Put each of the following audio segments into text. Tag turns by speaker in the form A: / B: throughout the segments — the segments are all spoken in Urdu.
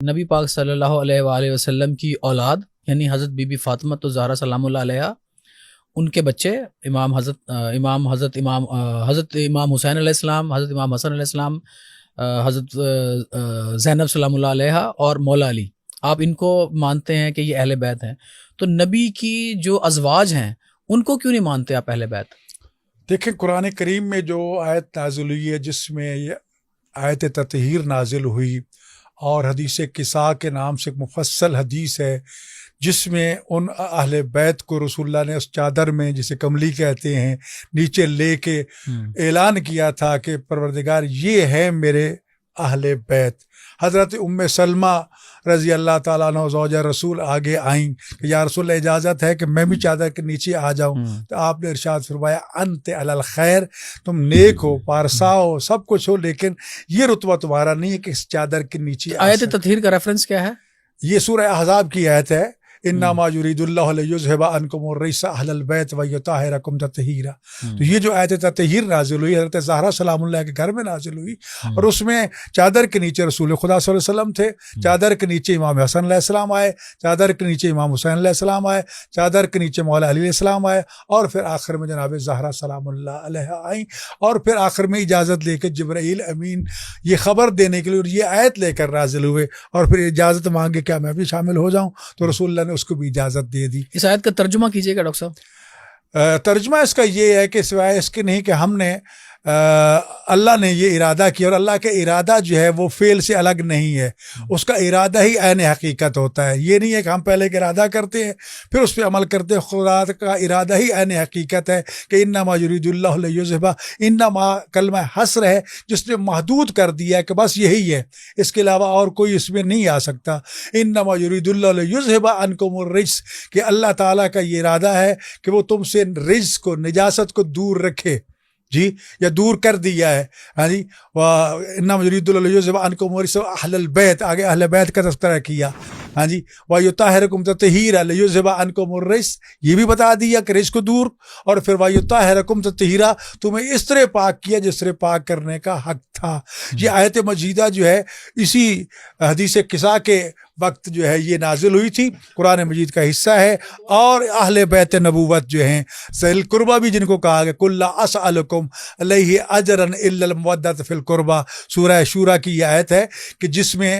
A: نبی پاک صلی اللہ علیہ وآلہ وسلم کی اولاد یعنی حضرت بی بی فاطمہ الزہرا سلام اللہ علیہا، ان کے بچے حضرت امام حسین علیہ السلام، حضرت امام حسن علیہ السلام، حضرت زینب سلام اللہ علیہا اور مولا علی، آپ ان کو مانتے ہیں کہ یہ اہل بیت ہیں، تو نبی کی جو ازواج ہیں ان کو کیوں نہیں مانتے آپ اہل بیت؟
B: دیکھیں قرآن کریم میں جو آیت نازل ہوئی ہے، جس میں یہ آیت تطہیر نازل ہوئی، اور حدیث کساء کے نام سے ایک مفصل حدیث ہے جس میں ان اہل بیت کو رسول اللہ نے اس چادر میں، جسے کملی کہتے ہیں، نیچے لے کے اعلان کیا تھا کہ پروردگار یہ ہے میرے اہل بیت۔ حضرت ام سلمہ رضی اللہ تعالیٰ عنہ زوجہ رسول آگے آئیں کہ یا رسول اللہ اجازت ہے کہ میں بھی چادر کے نیچے آ جاؤں، تو آپ نے ارشاد فرمایا انت علی الخیر، تم نیک ہو، پارسا ہو، سب کچھ ہو، لیکن یہ رتبہ تمہارا نہیں ہے کہ اس چادر کے نیچے
A: آیت تطہیر کا ریفرنس کیا ہے؟
B: یہ سورہ احزاب کی آیت ہے، انما یرید اللہ لیذھب عنکم الرجس اہل البیت ویطہرکم تطہیرا۔ تو یہ جو آیت تطہیر نازل ہوئی حضرت زہرا سلام اللہ کے گھر میں نازل ہوئی، اور اس میں چادر کے نیچے رسول خدا صلی اللہ علیہ وسلم تھے، چادر کے نیچے امام حسن علیہ السلام آئے، چادر کے نیچے امام حسین علیہ السلام آئے، چادر کے نیچے مولا علی علیہ السلام آئے، اور پھر آخر میں جناب زہرا سلام اللہ علیہ آئیں، اور پھر آخر میں اجازت لے کے جبرائیل امین یہ خبر دینے کے لیے یہ آیت لے کر نازل ہوئے، اور پھر اجازت مانگے کیا میں بھی شامل ہو جاؤں، تو رسول اللہ نے اس کو بھی اجازت دے دی۔
A: اس آیت کا ترجمہ کیجئے گا ڈاکٹر صاحب؟
B: ترجمہ اس کا یہ ہے کہ سوائے اس کے نہیں کہ ہم نے اللہ نے یہ ارادہ کیا، اور اللہ کا ارادہ جو ہے وہ فعل سے الگ نہیں ہے، اس کا ارادہ ہی عین حقیقت ہوتا ہے۔ یہ نہیں ہے کہ ہم پہلے ایک ارادہ کرتے ہیں پھر اس پہ عمل کرتے ہیں، خدا کا ارادہ ہی عین حقیقت ہے کہ انما یرید اللہ لیذھب، انما کلمہ حصر ہے جس نے محدود کر دیا ہے کہ بس یہی ہے، اس کے علاوہ اور کوئی اس میں نہیں آ سکتا۔ انما یرید اللہ لیذھب عنکم الرجس، کہ اللہ تعالیٰ کا یہ ارادہ ہے کہ وہ تم سے رجس کو، نجاست کو دور رکھے، جی، یا دور کر دیا ہے۔ ہاں جی، انما یرید اللہ لیذھب عنکم الرجس اہل البیت، آگے اہل بیت کا تذکرہ کیا، ہاں جی، ویطہرکم تطہیرا، لیذھب عنکم الرجس یہ بھی بتا دیا کہ رجس کو دور، اور پھر ویطہرکم تطہیرا، تمہیں اس طرح پاک کیا جس طرح پاک کرنے کا حق تھا۔ یہ آیت مجیدہ جو ہے اسی حدیث قصہ کے وقت جو ہے یہ نازل ہوئی تھی، قرآن مجید کا حصہ ہے، اور اہل بیت نبوت جو ہیں ذی القربہ بھی جن کو کہا گیا، قل لا اسألکم علیہ اجرا الا المودۃ فی القربہ، سورہ شورى کی یہ آیت ہے کہ جس میں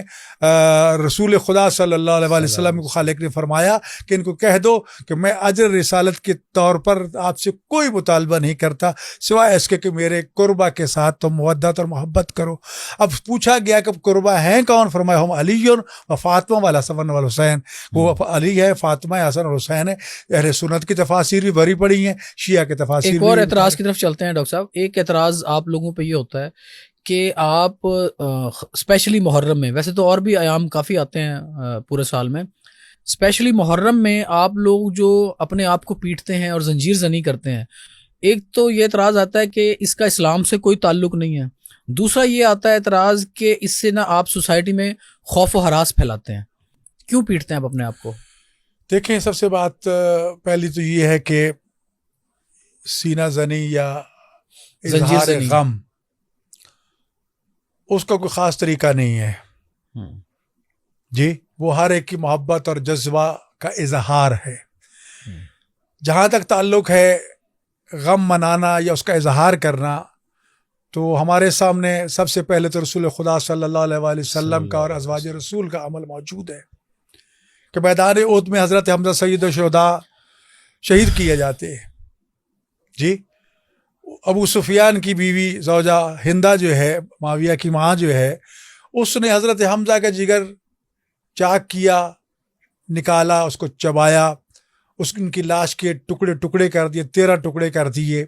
B: رسول خدا صلی اللہ علیہ وسلم کو خالق نے فرمایا کہ ان کو کہہ دو کہ میں اجر رسالت کے طور پر آپ سے کوئی مطالبہ نہیں کرتا سوائے اس کے کہ میرے قربہ کے ساتھ تم مودت اور محبت کرو۔ اب پوچھا گیا کہ قربہ ہیں کون؟ فرمایا ہم علی و فاطمہ والحسن والحسین، وہ علی ہے، فاطمہ حسن اور حسین ہے۔ اہل سنت کی تفاسیر بھی بھری پڑی ہیں، شیعہ کی تفاسیر
A: ایک اور اعتراض کی طرف چلتے ہیں ڈاکٹر صاحب۔ ایک اعتراض آپ لوگوں پہ یہ ہوتا ہے کہ آپ اسپیشلی محرم میں، ویسے تو اور بھی ایام کافی آتے ہیں پورے سال میں، اسپیشلی محرم میں آپ لوگ جو اپنے آپ کو پیٹتے ہیں اور زنجیر زنی کرتے ہیں، ایک تو یہ اعتراض آتا ہے کہ اس کا اسلام سے کوئی تعلق نہیں ہے، دوسرا یہ آتا ہے اعتراض کہ اس سے نہ آپ سوسائٹی میں خوف و ہراس پھیلاتے ہیں، کیوں پیٹتے ہیں آپ اپنے آپ کو؟
B: دیکھیں، سب سے بات پہلی تو یہ ہے کہ سینہ زنی یا اظہار غم اس کا کوئی خاص طریقہ نہیں ہے، جی، وہ ہر ایک کی محبت اور جذبہ کا اظہار ہے۔ جہاں تک تعلق ہے غم منانا یا اس کا اظہار کرنا، تو ہمارے سامنے سب سے پہلے تو رسول خدا صلی اللہ علیہ وآلہ وسلم کا اور ازواج رسول کا عمل موجود ہے کہ میدان احد میں حضرت حمزہ سید الشہداء شہید کیے جاتے ہیں، جی، ابو سفیان کی بیوی زوجہ ہندہ جو ہے، معاویہ کی ماں جو ہے، اس نے حضرت حمزہ کا جگر چاک کیا، نکالا، اس کو چبایا، ان کی لاش کے ٹکڑے ٹکڑے کر دیے، 13 ٹکڑے کر دیے،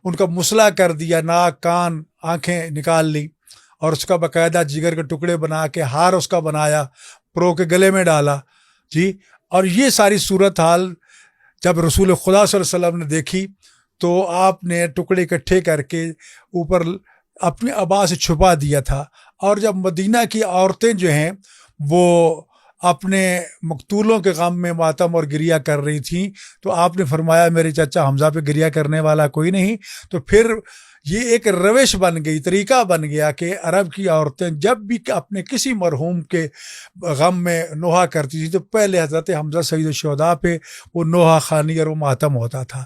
B: ان کا مسئلہ کر دیا، ناک، کان، آنکھیں نکال لی، اور اس کا باقاعدہ جگر کے ٹکڑے بنا کے ہار اس کا بنایا، پرو کے گلے میں ڈالا، جی۔ اور یہ ساری صورتحال جب رسول خدا صلی اللہ علیہ وسلم نے دیکھی تو آپ نے ٹکڑے اکٹھے کر کے اوپر اپنی عبا سے چھپا دیا تھا، اور جب مدینہ کی عورتیں جو ہیں وہ اپنے مقتولوں کے غم میں ماتم اور گریہ کر رہی تھیں تو آپ نے فرمایا میرے چچا حمزہ پہ گریہ کرنے والا کوئی نہیں. تو پھر یہ ایک روش بن گئی, طریقہ بن گیا کہ عرب کی عورتیں جب بھی اپنے کسی مرحوم کے غم میں نوحہ کرتی تھی تو پہلے حضرت حمزہ سید الشہداء پہ وہ نوحہ خوانی اور وہ ماتم ہوتا تھا.